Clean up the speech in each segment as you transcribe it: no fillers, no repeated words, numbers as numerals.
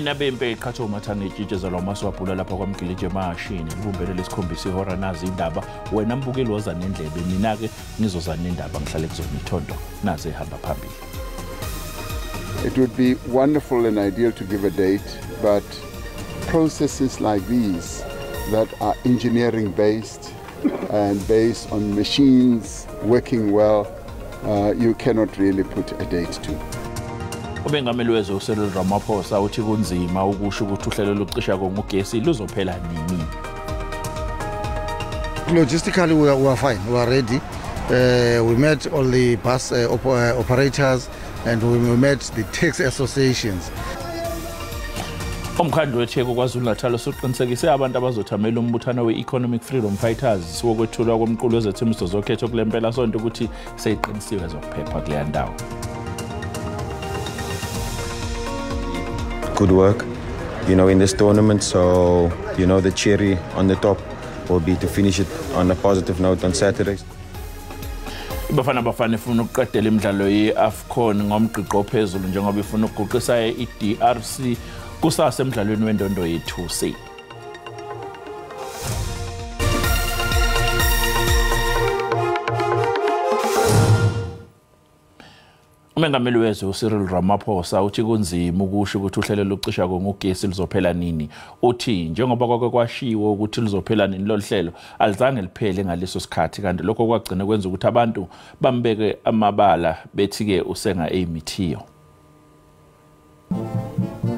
Mina bempe iqhatho umathanga itshize lwamaswabhula lapha kwamgilije emashini libumbele lesikhombisa ihora nazi indaba wena mbukeli woza nendlebe mina ke ngizoza nendaba ngihlale kuzona ithondo naze ehamba phambili. It would be wonderful and ideal to give a date, but processes like these that are engineering based and based on machines working well, you cannot really put a date to. Ubengameli wezwe uSeril Ramaphosa uthi kunzima ukusho ukuthi uhlelo lokucisha ngogesi luzophela nini. Logistically we are fine, we are ready. We met all the bus operators and we met the taxi associations. Umkhandlu weTheku KwaZulu-Natal usuqinisekise abantu abazothamela umbuthano we-Economic Freedom Fighters wokwethulwa komqulu wezethembiso zokhetho kulempela sonto ukuthi seyiqinisiwe zokuphepha kuleya ndawo. Good work, in this tournament. So, the cherry on the top will be to finish it on a positive note on Saturday. Bafana ifuna ukuqedela imidlalo ye-AFCON ngomgqiqo ophezulu njengoba ifuna ukuguqisa i-DRC kusasa emidlalweni wendondo ye-2C. Umengameli wezwe uSeril Ramaphosa uthi kunzima ukusho ukuthi uhlelo lokucisha ngogesi lizophela nini. Uthi njengoba kwake kwashiwo ukuthi lizophela nini lo hlelo alizange liphele ngaleso sikhathi kanti lokho kwagcina kwenza ukuthi abantu bambeke amabala bethi ke usenga emithiyo.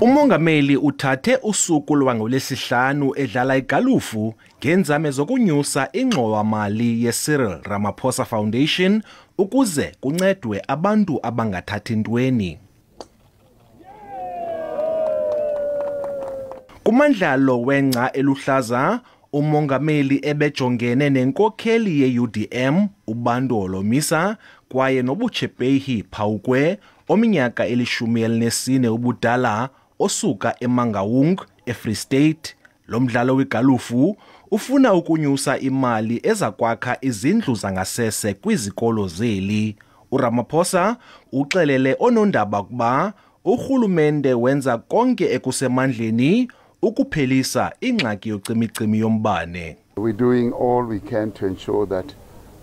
Umongameli uthathe usuku lwangolesihlanu edlala igalufu ngenzame zokunyusa ingxowa-mali ye-Cyril Ramaphosa Foundation ukuze kuncedwe abantu abangathathi ntweni. Kumandlalo wengca eluhlaza, umongameli ebejongene nenkokheli ye-UDM uBandolo Misa kwaye noBuchepehi Phawukwe ominyaka eli-14 ubudala osuka eMangaung eFree State. Lo mdlalo wegalufu ufuna ukunyusa imali ezakwakha izindlu zangasese kwizikolo zeli. uRamaphosa uxelele onondaba kuba urhulumente wenza konke ekusemandleni ukuphelisa ingxaki yocimicimi yombane. We're doing all we can to ensure that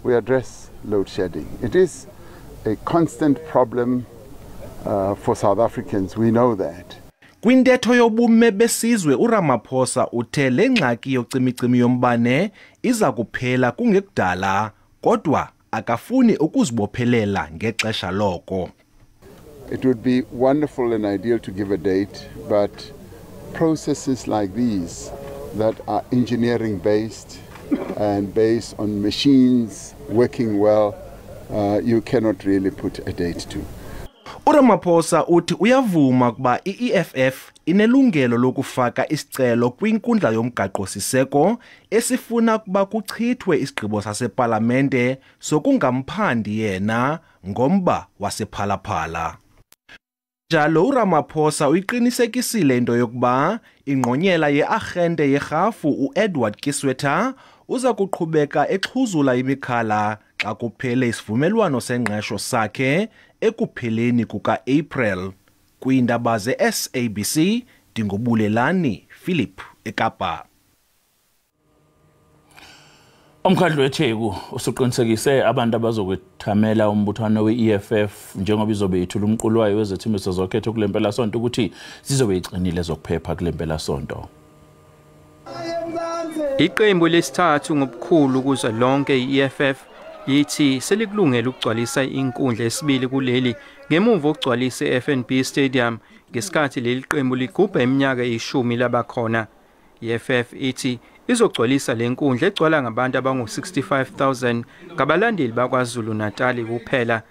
we address load shedding. It is a constant problem for South Africans, we know that. Kwintetho yobume besizwe uRamaphosa uthe le ngxaki yocimicimi yombane iza kuphela kungekudala kodwa akafuni ukuzibophelela ngexesha loko. It would be wonderful and ideal to give a date, but processes like these that are engineering based and based on machines working well, you cannot really put a date to. uRamaphosa uthi uyavuma kuba i-EFF inelungelo lokufaka isicelo kwinkundla yomgaqo siseko esifuna kuba kuchithwe isigqibo sasepalamente sokungamphandi yena ngomba wasephalaphala. Njalo uRamaphosa uyiqinisekisile into yokuba ingqonyela ye-arhente yerhafu uEdward Kisweta uza kuqhubeka exhuzula imikhala xa kuphele isivumelwano sengqesho sakhe ekupheleni kuka-April. Kwiindaba ze-SABC Dingobulelani Philip eKapa. Umkhandlu weTheku usuqinisekise abantu abazokwethamela umbuthano we-EFF njengoba izobe ithula umqulu wayo wezethembiso zokhetho kulempela sonto ukuthi zizobe iqinile zokuphepha kulempela sonto. Iqembu lesithathu ngobukhulu kuze lonke i-EFF yithi selikulungela ukugcwalisa inkundla esibili kuleli ngemuva okugcwalisa eFNB Stadium ngesikhathi leli qembu ligubha iminyaka eyishumi labakhona. I-EFF ithi izogcwalisa le nkundla egcwala ngabantu abangu-65,000 ngabalandeli bakwaZulu Natal kuphela.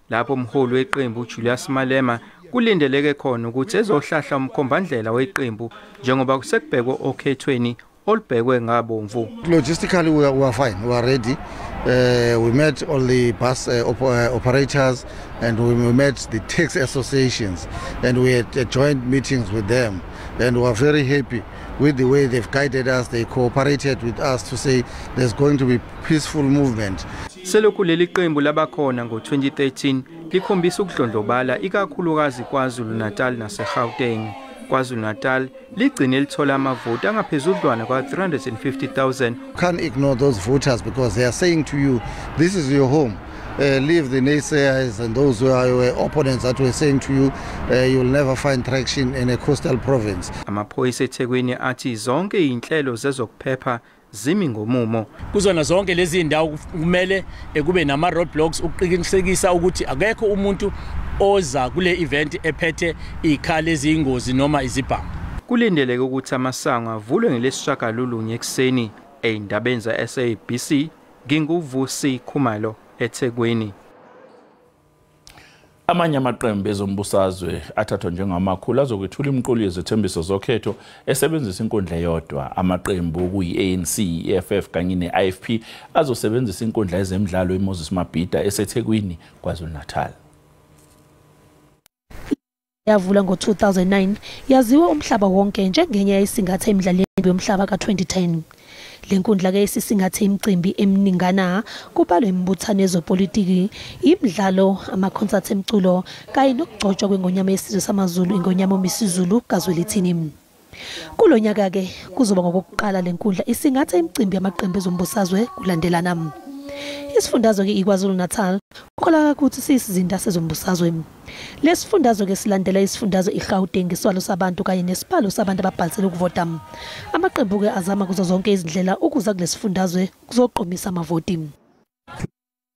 Lapho umholi weqembu Julius Malema kulindeleke khona ukuthi ezohlahla umkhombandlela weqembu njengoba kusekubhekwe okhethweni olubhekwe ngabomvu. Logistically we are fine, we are ready. We met all the bus operators and we met the taxi associations and we had joint meetings with them and we are very happy with the way they've guided us. They cooperated with us to say there's going to be peaceful movement. Selokhu leli qembu labakhona ngo-2013 likhombisa ukudlondlobala ikakhulukazi KwaZulu Natal naseGauteng. KwaZulu-Natal ligcine lithola amavoti angaphezudlwana kwa-350,000. Can't ignore those voters because they are saying to you, this is your home. Leave the naysayers and those who are your opponents that were saying to you, you will never find traction in a coastal province. Amaphoyisa eThekwini athi zonke inhlelo zezokuphepha zimi ngomumo. Kuzona zonke lezi indawo kumele kube nama roadblocks ukuqinisekisa ukuthi akekho umuntu oza kule event ephethe ikhali ezingozi noma izibhamu. Kulindeleke ukuthi amasango avulwe ngelesishagalolunye ekseni eindabeni za SABC. Nginguvusi Khumalo eThekwini. Amanye amaqembu ezombusazwe athathwa njengamakhulu azokwethula imiqulu yezethembiso zokhetho esebenzisa inkundla eyodwa. Amaqembu kuyi-ANC, EFF kanye ne-IFP azosebenzisa inkundla yezemidlalo eMoses Mabhida eseThekwini, KwaZulu-Natal. Yavula ngo-2009 yaziwa umhlaba wonke njengenye yayisingatha emidlalweni yomhlaba ka-2010. Le nkundla ke isisingathe imicimbi eminingana kubalwa imibuthano yezopolitiki, imidlalo, ama-concert emculo kanye nokugcotshwa kwengonyama yesizwe samaZulu, ingonyama yesizulu kaZwelithini. Kulo nyaka ke kuzoba ngokokuqala le nkundla isingathe imicimbi yamaqembu ezombusazwe kulandelana. Isifundazwe ke iKwaZulu-Natal kukholakala ukuthi siyisizinda sezombusazwe. Lesifundazwe ke silandela isifundazwe iGauteng ngesibalo sabantu kanye nesibalo sabantu ababhalisele ukuvota. Amaqembu ke azama kuzo zonke izindlela ukuza kulesifundazwe kuzoqomisa amavoti.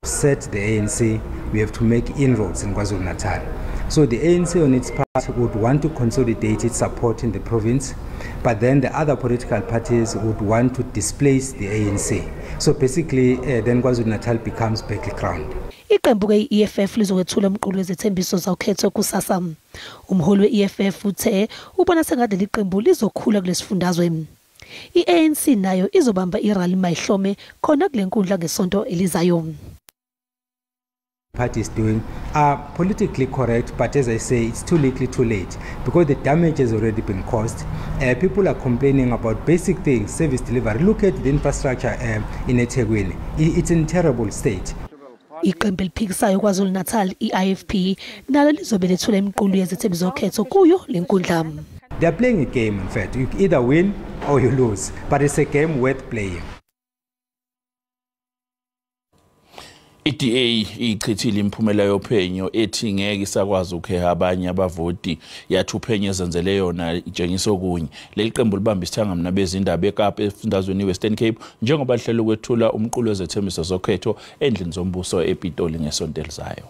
Set the ANC, we have to make inroads in KwaZulu-Natal. So the ANC on its part would want to consolidate its support in the province, but then the other political parties would want to displace the ANC. So basically then KwaZulu-Natal becomes battleground. Iqembu ke i-EFF lizokwethula umqulu wezethembiso zawukhetho kusasa. Umholi we-EFF uthe ubona sengathi liqembu lizokhula kulesifundazwe. I-ANC nayo izobamba irally mayihlome khona kule nkundla ngesonto elizayo. Parties doing are politically correct, but as I say, it's too little too late because the damage has already been caused. People are complaining about basic things, service delivery. Look at the infrastructure in eThekwini. It's in terrible state. Iqembu eliphikisayo KwaZulu-Natal i-IFP nalo lizobe lethula imiqulu yezethembiso zokhetho kuyo le nkundla. They are playing a game, in fact. You either win or you lose, but it's a game worth playing. I-DA ichithile imphumela yophenyo ethi ngeke isakwazi ukheha abanye abavoti yathi uphenyo ezenzele yona itshengisa okunye. Leli qembu libamba isithanga mina bezindaba eKapa efundazweni iWestern Cape njengoba lihlelo kwethula umqulu wezethembiso zokhetho endlini zombuso ePitoli ngesonto elizayo.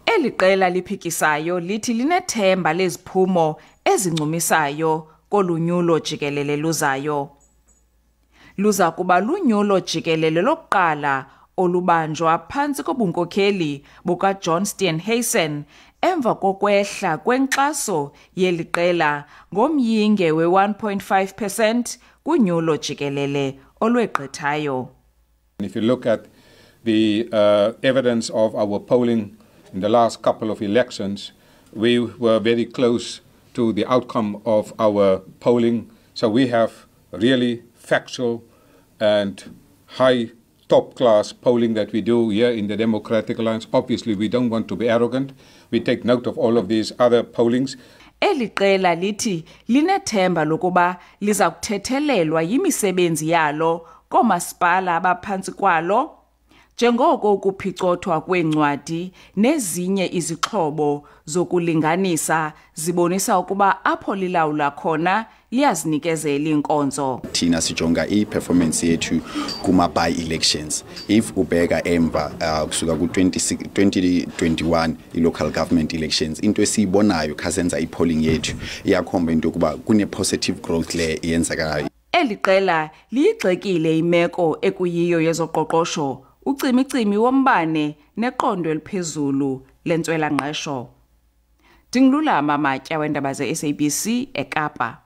Eliqela liphikisayo lithi linethemba leziphumo ezincumisayo kolunyulo jikelele luzayo. Luza kuba lunyulo jikelele lokuqala olubanjwa phansi kobunkokheli buka John Steenhuisen emva kokwehla kwenkxaso yeliqela ngomyinge we-1.5% kunyulo jikelele olwegqithayo. If you look at the evidence of our polling in the last couple of elections, we were very close to the outcome of our polling. So we have really factual and high top-class polling that we do here in the Democratic Alliance. Obviously, we don't want to be arrogant. We take note of all of these other pollings. Eliqela lithi linethemba lokuba liza kuthethelelwa yimisebenzi yalo komasipala abaphansi kwalo njengoko ukuphicothwa kwencwadi nezinye izixhobo zokulinganisa zibonisa ukuba apho lilawula khona liyazinikezela inkonzo. Thina sijonga i-performance yethu kuma-by-elections. If ubheka emva kusuka ku-2021 i-local government elections, into esiyibonayo khasenza i-polling yethu iyakhomba into yokuba kune-positive growth le yenzakalayo. Eliqela liyigxekile imeko ekuyiyo yezoqoqosho, ucimicimi wombane neqondo eliphezulu lentswela ngqesho. Dingilulama Matya wendaba ze-SABC eKapa.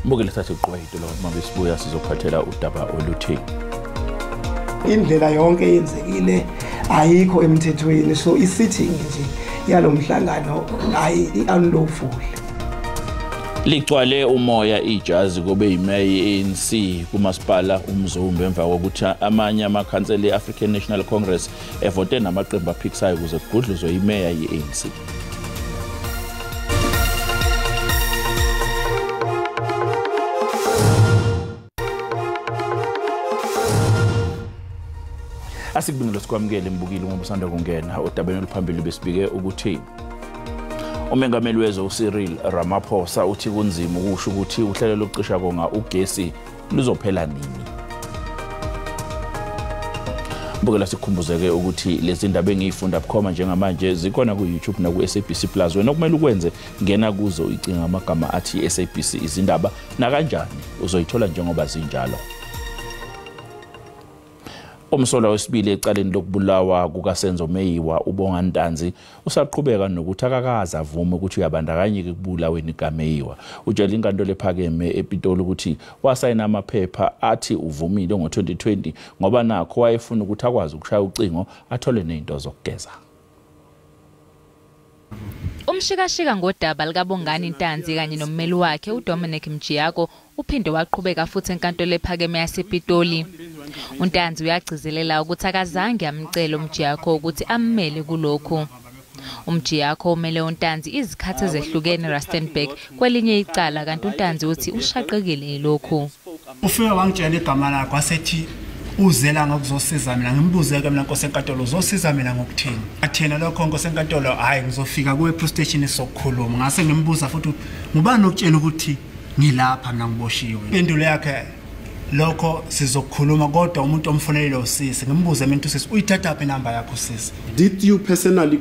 Mbuke lethathe iqwayito lo mabesibuya sizophathela udaba oluthini. Indlela yonke yenzekile ayikho emthethweni, so i-sitting nje yalomhlangano unlawful. Ligcwale umoya ijazi kube imeya ANC kumasipala uMzumbe emva kokuthi amanye amakhansela e-African National Congress evote namaqembu aphikisayo ukuze kugudluzwe imeya ye-ANC. Asikubingelo sikwamukele imbukile ngoba usanda kungena odabeni oluphambili besibike ukuthi umengameli wezwe uCyril Ramaphosa uthi kunzima ukusho ukuthi uhlelo lokucisha konga ugesi luzophela nini. Mbukela sikhumbuzeke ukuthi lezi ndaba engiyifunda bukhoma njengamanje zikhona ku YouTube na ku SABC Plus. Wena kumele ukwenze ngena kuzo icinga amagama athi SABC izindaba na kanjani uzoyithola njengoba zinjalo. Umsola wesibili ecaleni lokubulawa kukaSenzo Meyiwa uBonga Ntanzi usaqhubeka nokuthi akakaza avume ukuthi uyabandakanyeka kubulaweni kaMeyiwa. Utshela inkantolo ephakeme ePitoli ukuthi wasayina amaphepha athi uvumile ngo2020 ngoba nakho wayefuna ukuthi akwazi ukushaya ucingo athole nezinto zokugeza. Umshikashika ngodaba likabongani Ntanzi kanye nommeli wakhe uDominic Mjiyako uphinde waqhubeka futhi enkantolo ephakeme yasePitoli. uNtanzi uyagcizelela ukuthi akazange amcela uMjiyako ukuthi ammele kulokho. uMjiyako umele uNtanzi izikhathi ezehlukene eRustenburg kwelinye icala kanti uNtanzi uthi ushaqekile lokho. Ufike wangitshela igama lakhe wasethi uzela ngokuzosiza mina ngimbuze ke mina Nkosi enkantolo uzosiza mina ngokuthini. Athena lokho Nkosi enkantolo hayi ngizofika kuwe police station sokukhuluma ngase ngimbuza futhi ngubani okutshela ukuthi ngilapha mina ngiboshiwe. Impendulo yakhe lokho sizokukhuluma kodwa umuntu omfonelile usisi ngimbuze mina usisi uyithatha phi number yakho usisi. Did you personally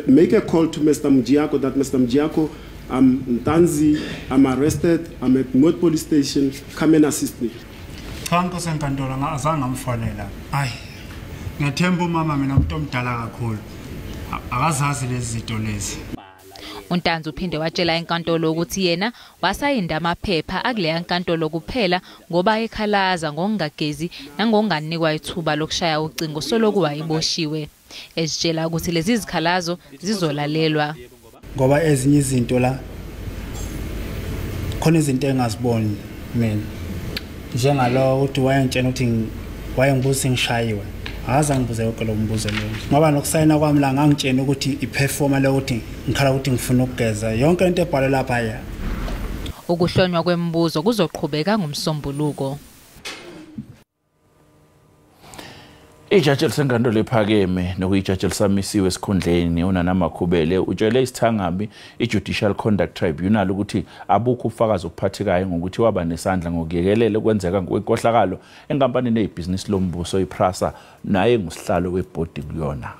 make a call to Mr. Mjiyako that Mr. Mjiyako Ntanzi I'm arrested, I'm at Moat police station, come and assist me? Cha Nkosi enkantolo ngazange ngamfonela. Hayi ngiyathemba umama mina umuntu omdala kakhulu akazazi lezi zinto lezi. uNtanzi uphinde watshela inkantolo ukuthi yena wasayinda amaphepha akuleya inkantolo kuphela ngoba ekhalaza ngokungagezi nangokunganikwa ithuba lokushaya ucingo soloku wayiboshiwe. Esitshela ukuthi lezi zikhalazo zizolalelwa ngoba ezinye izinto la khona izinto engaziboni mina njengalo uthi wayentshela ukuthi wayengibuza ngishayiwe akaza ngibuze yonke lo mbuzo lo ngoba nokusayina kwami la ngangitshena ukuthi iperforma le ukuthi ngikhala ukuthi ngifuna ukugeza yonke into ebhalwe lapha ya. Ukuhlonywa kwemibuzo kuzoqhubeka ngomsombuluko. Ijaji elisenkantolo ephakeme nokuyijaji elisamisiwe esikhundleni uNanamakhubele utshele isithangambi iJudicial Conduct Tribunal ukuthi abukho ubufakazi obuphathekayo ngokuthi waba nesandla ngokuyekelela kwenzeka ngokwenkohlakalo enkampanini eyibusiness lombuso iPrasa naye ngusihlalo webhodi kuyona.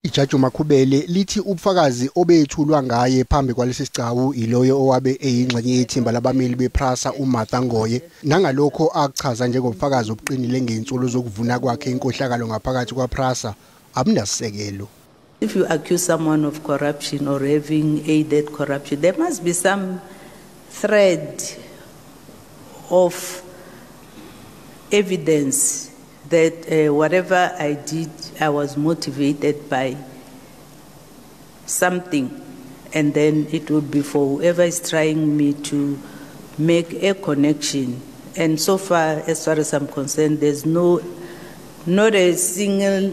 Ijaji Makhubele lithi ubufakazi obethulwa ngaye phambi kwalesi sigcawu iloyo owabe eyingxenye yethimba labameli bePrasa uMartha Ngoye nangalokho akuchaza njengobufakazi obuqinile ngentsolo zokuvuna kwakhe inkohlakalo ngaphakathi kwaPrasa abunasisekelo. If you accuse someone of corruption or having aided corruption, there must be some thread of evidence that whatever I did, I was motivated by something, and then it would be for whoever is trying me to make a connection. And so far as I'm concerned, there's not a single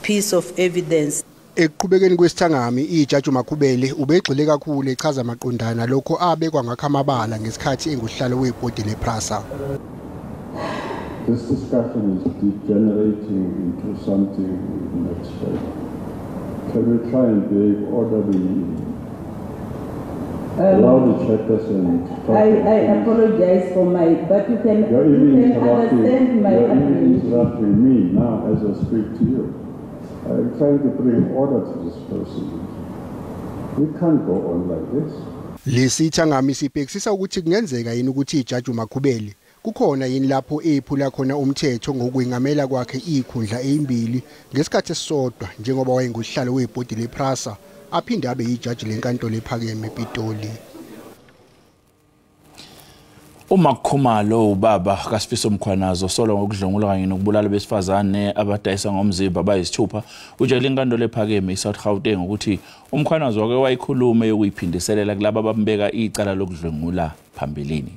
piece of evidence. Ekuqhubekeni kwesithangami ijaji Makhubele ubegxile kakhulu echaza maqondana lokho abekwa ngakho amabala ngesikhathi enguhlalo webhodi lePrasa. This discussion is degenerating into something much better. Can we try and be orderly? Allow the chairperson to talk. I apologize for but you can understand my argument. You're interrupting me now as I speak to you. I'm trying to bring order to this person. We can't go on like this. Lesithangami sibhekisisa ukuthi kungenzeka yini ukuthi ijaji Makhubele kukhona yini lapho ephula khona umthetho ngokwengamela kwakhe ikhundla ezimbili ngesikhathi esisodwa njengoba wayenguhlalo webhodi lePrasa aphinde abe yijaji lenkantolo ephakeme ePitoli. uMakhumalo ubaba kaSifiso Mkhwanazo solo ngokudlungula kanye nokubulala besifazane abadayisa ngomzimba bayisithupha utshela inkantolo ephakeme eSouth Gauteng ukuthi uMkhwanazo wake wayikhuluma yokuyiphindiselela kulabo abambeka icala lokudlungula phambilini.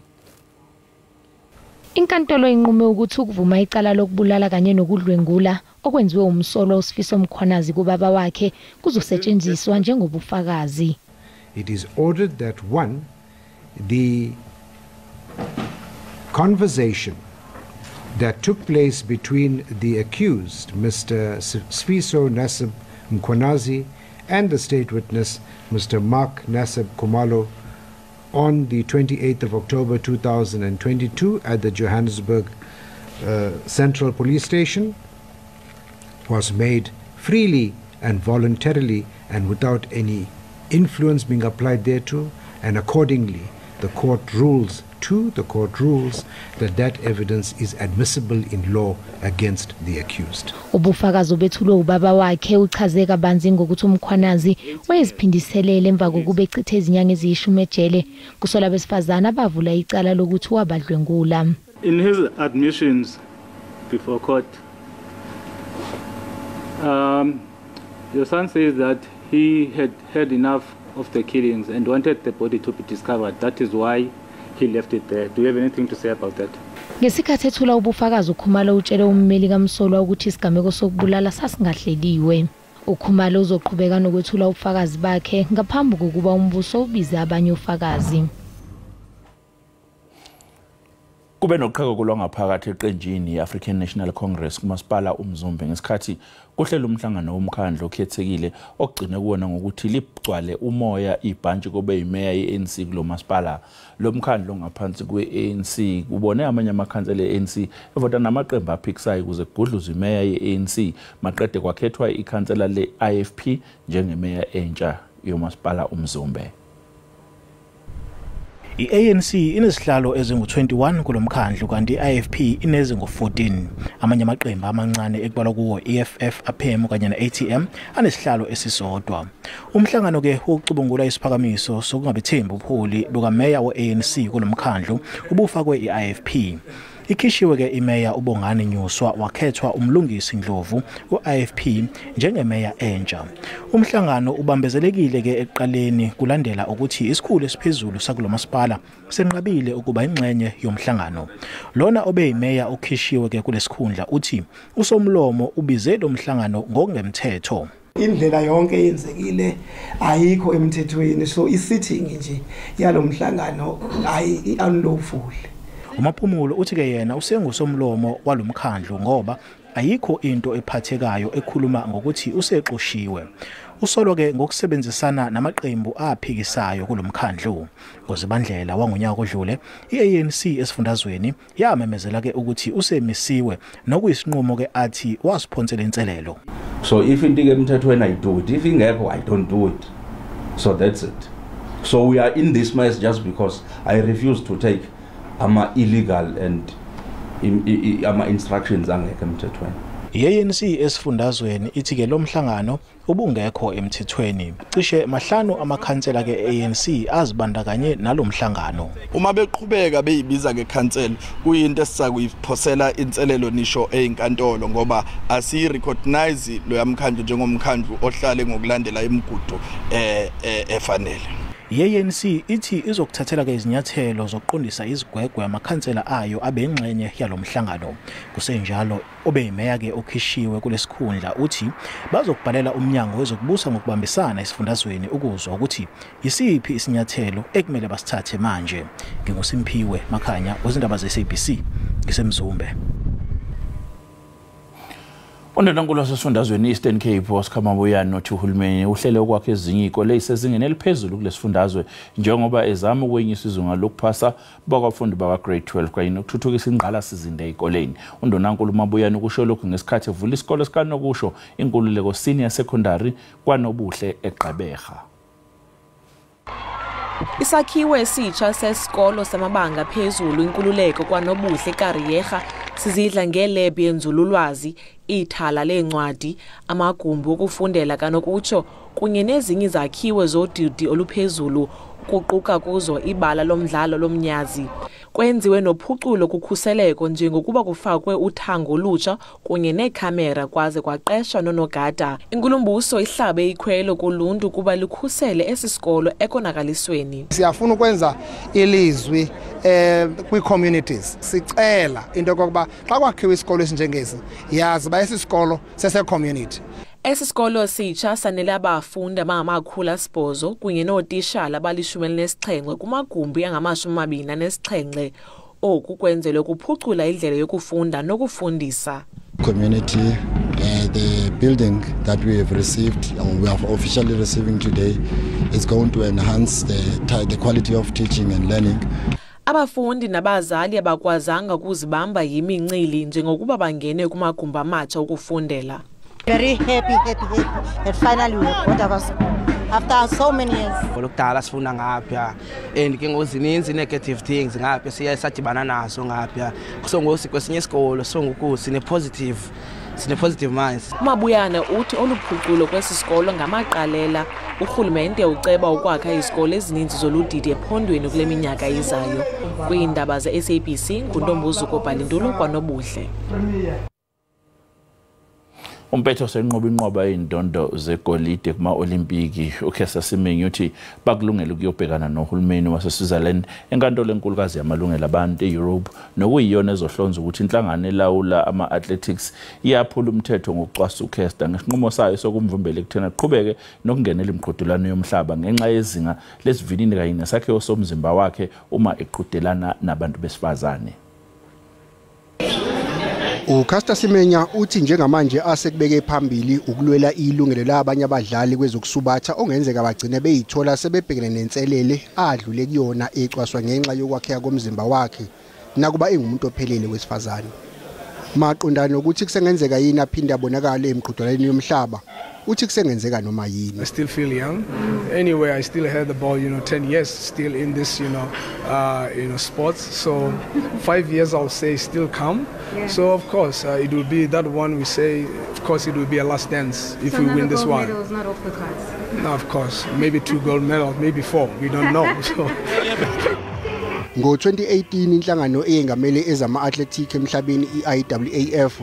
Inkantolo inqume ukuthi ukuvuma icala lokubulala kanye nokudlwengula okwenziwe umsolo uSifiso Mkhwanazi kubaba wakhe kuzosetshenziswa njengobufakazi. It is ordered that one, the conversation that took place between the accused, Mr. Sfiso Nasib Mkhwanazi, and the state witness, Mr. Mark Nasib Kumalo, on the 28th of October 2022 at the Johannesburg Central Police Station was made freely and voluntarily and without any influence being applied thereto, and accordingly the court rules that evidence is admissible in law against the accused. Ubufakazi obethulwe ubaba wakhe uchaze kabanzi ngokuthi uMkhwanazi wayeziphindiselele emva kokuba echithe izinyanga eziyishumi ejele kusola besifazana abavula icala lokuthi wabadlwengula. In his admissions before court, your son says that he had had enough of the killings and wanted the body to be discovered. That is why he left it there. Do you have anything to say about that? Ngesikhathi ethula ubufakazi uKhumalo utshele ummeli kaMsolwa ukuthi isigameko sokubulala sasingahleliwe. uKhumalo uzoqhubeka nokwethula ubufakazi bakhe ngaphambi kokuba umbuso ubize abanye ufakazi. Kube noqheko kulwangaphakathi eqenjini ye-African National Congress kumasipala uMzumbe ngesikhathi kuhlela umhlangano womkhandlu okhethekile ogcine kuwona ngokuthi ligcwale umoya ibhantshi kobe imeya ye-ANC kulo masipala. Lo mkhandlu ngaphansi kwe-ANC kubone amanye amakhansela e-ANC evota namaqembu aphikisayo ukuze kugudluzwe imeya ye-ANC maqede kwakhethwa ikhansela le-IFP njengemeya entsha yomasipala uMzumbe. I-ANC inesihlalo ezingu-21 kulomkhandlu kanti i-IFP inezingu-14. Amanye amaqembu amancane ekubalwa kuwo EFF, APM kanye ne-ATM anesihlalo esisodwa. Umhlangano ke wokucubungula isiphakamiso sokungabithembi ubuholi bukameya we-ANC kulomkhandlu ubufakwe i-IFP. Ikhishiwe ke imeya uBongani Nyuswa wakhethwa umlungisi Ndlovu ku-IFP njengemeya entsha. Umhlangano ubambezelekile ke eqaleni kulandela ukuthi isikhulu esiphezulu sakulo masipala senqabile ukuba ingxenye yomhlangano. Lona obeyimeya ukhishiwe ke kulesikhundla uthi usomlomo ubize lo mhlangano ngokungemthetho. Indlela yonke yenzekile ayikho emthethweni, so i-sitting nje yalomhlangano unlawful. uMaphumulo uthi ke yena usengusomlomo walomkhandlu ngoba ayikho into ephathekayo ekhuluma ngokuthi usexoshiwe. Usolwa ke ngokusebenzisana namaqembu aphikisayo kulomkhandlu. Ngozibandlela wangonyaka odlule i-ANC esifundazweni yamemezela ke ukuthi usemisiwe nokuyisinqumo ke athi wasiphonsela inselelo. So if into emthethweni I do it, if ingekho I don't do it. So that's it. So we are in this mess just because I refuse to take illegal and instructions angekho emthethweni. I-ANC esifundazweni ithi ke lo mhlangano ubungekho emthethweni. Cishe mahlanu amakhansela ke ANC azibandakanye nalomhlangano. Uma beqhubeka beyibiza ke cancel kuyinto esisakuyiphosela inselelo nisho einkantolo ngoba asirecognize lo yamkhandlu njengomkhandlu ohlale ngokulandela imigudu efanele. I-ANC ithi izokuthathela ke izinyathelo zokuqondisa izigwegwe amakhansela ayo abengxenye yalomhlangano. Kusenjalo obeyimeya ke okhishiwe kulesikhundla uthi bazokubhalela umnyango wezokubusa ngokubambisana esifundazweni ukuzwa ukuthi yisiphi isinyathelo ekumele basithathe manje. NginguSimpiwe Makhanya wezindaba ze-SABC ngisemzumbe. Undonankulu wasesifundazweni Eastern Cape waseKhamabuyani nothi uhulumeni uhlele ukwakha ezinye izikole ezisezingeni eliphezulu kulesifundazwe njengoba ezama ukwenyisa izinga lokuphasa bakwafundi bakwa-grade 12 kanye nokuthuthukisa ingqalasizinda ezikoleni. Undonankulu uMabuyani ukusho lokhu ngesikhathi evula isikole sikanokusho inkululeko senior secondary kwaNobuhle eGqeberha. Isakhiwo esitsha sesikolo samabanga phezulu inkululeko kwaNobuhle eGqeberha sizidla ngelab yenzululwazi, ithala lencwadi, amagumbi okufundela kanokutsho kunye nezinye izakhiwo zodidi oluphezulu kuquka kuzo ibala lomdlalo lomnyazi. Kwenziwe nophuculo kukhuseleko njengokuba kufakwe uthango olutsha kunye neekhamera kwaze kwaqeshwa nonogada. Inkulumbuso ihlabe ikhwelo kuluntu kuba likhusele esisikolo ekonakalisweni. Siyafuna ukwenza ilizwi kwi-communities. Sicela into yokuba xa kwakhiwe isikolo esinjengesi yazi ba esisikolo sese-community. Esisikolo sitsha sanele abafundi abangama-800 kunye nootishala abali-17 kumagumbi angama-27. oku kwenzelwe kuphucula indlela yokufunda nokufundisa. Community, the building that we have received, we are officially receiving today, is going to enhance the quality of teaching and learning. Abafundi nabazali abakwazanga ukuzibamba yimincili njengokuba bangene kumagumbi amatsha okufundela. Very happy that finally we have got our school after so many years. Lokudala sifunda ngapha and ke ngozininzi negative things ngapha siya sadibana nazo ngapha so ngosi kwesinye isikolo so ngoku sine positive minds. Mabuyana uthi oluphuculo kwesisikolo ngamaqalela urhulumente uceba ukwakha izikolo ezininzi zoludidi ephondweni kule minyaka izayo. Kwiindaba ze-SABC nguNtombuzo Bhalindulo kwanobuhle. Umpetho senqoba inqoba eindondo zegolide kuma-Olimpiki uKhesa Simenyu uthi bakulungela ukuyobhekana nohulumeni waseSwitzerland enkantolo enkulukazi yamalungelo abantu e-Europe nokuyiyona ezohlonza ukuthi inhlangano elawula ama-athletics iyaphula umthetho ngokucwasa uKhesta ngesinqumo sayo sokumvimbela ekutheni aqhubeke nokungenela imiqhudelwano yomhlaba ngenxa yezinga lesivinini kanye nesakhiwo somzimba wakhe uma eqhudelana nabantu besifazane. uCaster Semenya uthi njengamanje asekubeke phambili ukulwela ilungelo labanye abadlali kwezokusubatha ongenzeka bagcine beyithola sebebhekene nenselele adlule kuyona ecwaswa ngenxa yokwakheka komzimba wakhe nakuba engumuntu ophelele wesifazane. Maqondana ukuthi kusengenzeka yini aphinde abonakala emqhudelwaneni yomhlaba uthi kusengenzeka noma yini. I still feel young. Anyway, I still had the ball, 10 years still in this, sports. So 5 years, I'll say, still come. Yeah. So of course, it will be that one we say. Of course, it will be a last dance if we win this one. Medals not off the cards. No, of course, maybe 2 gold medals, maybe 4. We don't know. So. Ngo-2018 inhlangano eyengamele ezama-athletic emhlabeni i-IAAF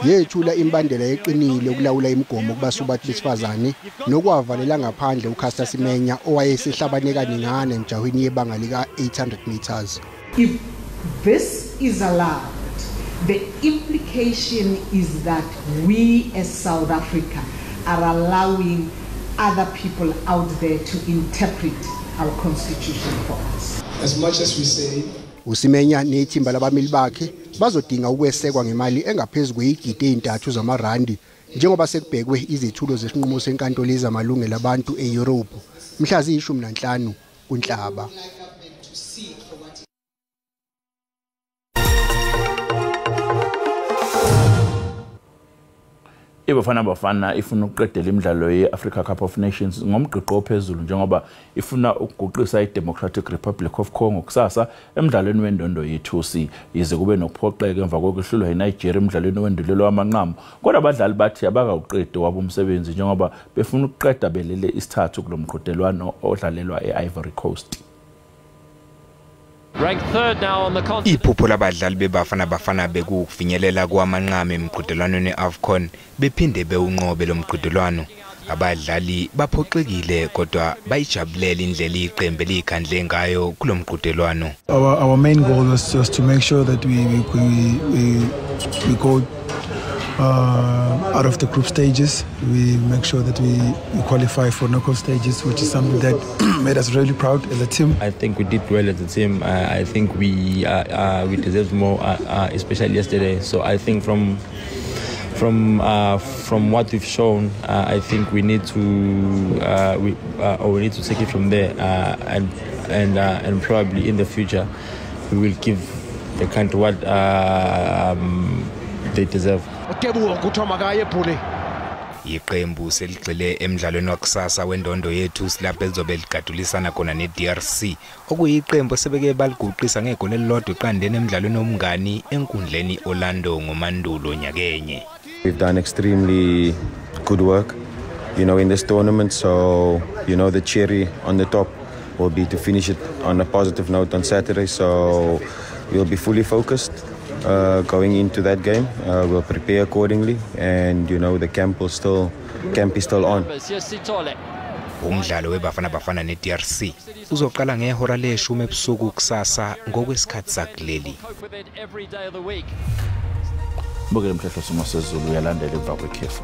yethula imbandela eqinile ukulawula imigomo kubasubathi besifazane nokwavalela ngaphandle uCaster Semenya owayesehlabane kaningana emjahweni yebanga lika-800 meters. If this is allowed, the implication is that we as South Africa are allowing other people out there to interpret our constitution for us. As much as we say, uSimenya nethimba labameli bakhe bazodinga ukwesekwa ngemali engaphezulu kweyigidi ezintathu zamarandi njengoba sekubhekwe izithulo zesinqumo senkantolo yezamalungelo abantu eEurope mhla ziyi-15 kuNhlaba. Bafana ifuna ukuqedela imidlalo ye-Africa Cup of Nations ngomgqiqo ophezulu njengoba ifuna ukuguqisa i-Democratic Republic of Congo kusasa emidlalweni wendondo ye-2C yize kube nokuphoqeka emva kokuhlulwa eNigeria emidlalweni wendulelo wamanqamu kodwa abadlali bathi abakawuqedi wabo umsebenzi njengoba befuna ukuqeda belele isithathu kulomqhudelwano odlalelwa e-Ivory Coast. Iphupho labadlali bebafana bekufinyelela kwamanqamu emqhudelwaneni eAfcon bephinde bewunqobe lo mqhudelwano. Abadlali baphoxekile kodwa bayijabulele indlela iqembu likhandle ngayo kulo mqhudelwano. Our main goal was just to make sure that we go out of the group stages. We make sure that we qualify for knockout stages, which is something that made us really proud as a team. I think we did well as a team. I think we deserved more, especially yesterday. So I think from what we've shown, I think we need to take it from there, and probably in the future we will give the country what they deserve. Iqembu seligxile emidlalweni wakusasa wendondo yethu silapha elizobe ligadulisana khona neDRC okuyiqembu sebeke baliguqisa ngegoli elilodwa iqandeni emidlalweni omngani enkundleni Orlando ngomandulo nyakenye. We've done extremely good work, in this tournament. So, the cherry on the top will be to finish it on a positive note on Saturday. So, we'll be fully focused going into that game. We'll prepare accordingly, and the camp is still on. Umdlalo webafana neDRC uzoqala ngehora le-10 ebusuku kusasa ngokwesikhathi sakuleli. Bukele mhlehlo simo sezulu uyalandela emva kwekhefu.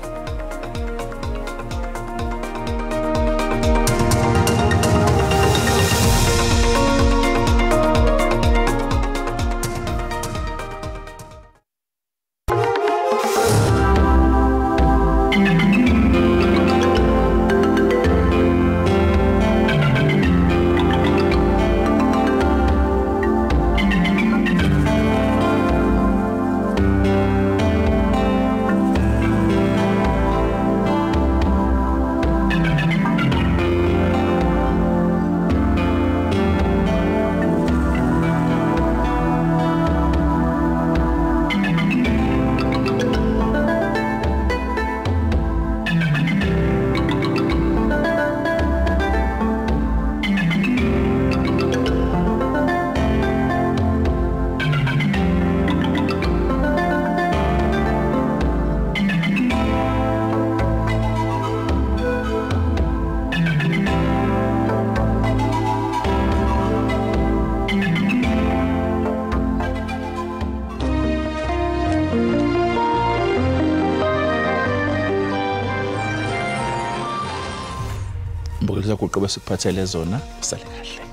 besikuphathele zona. Usale kahle.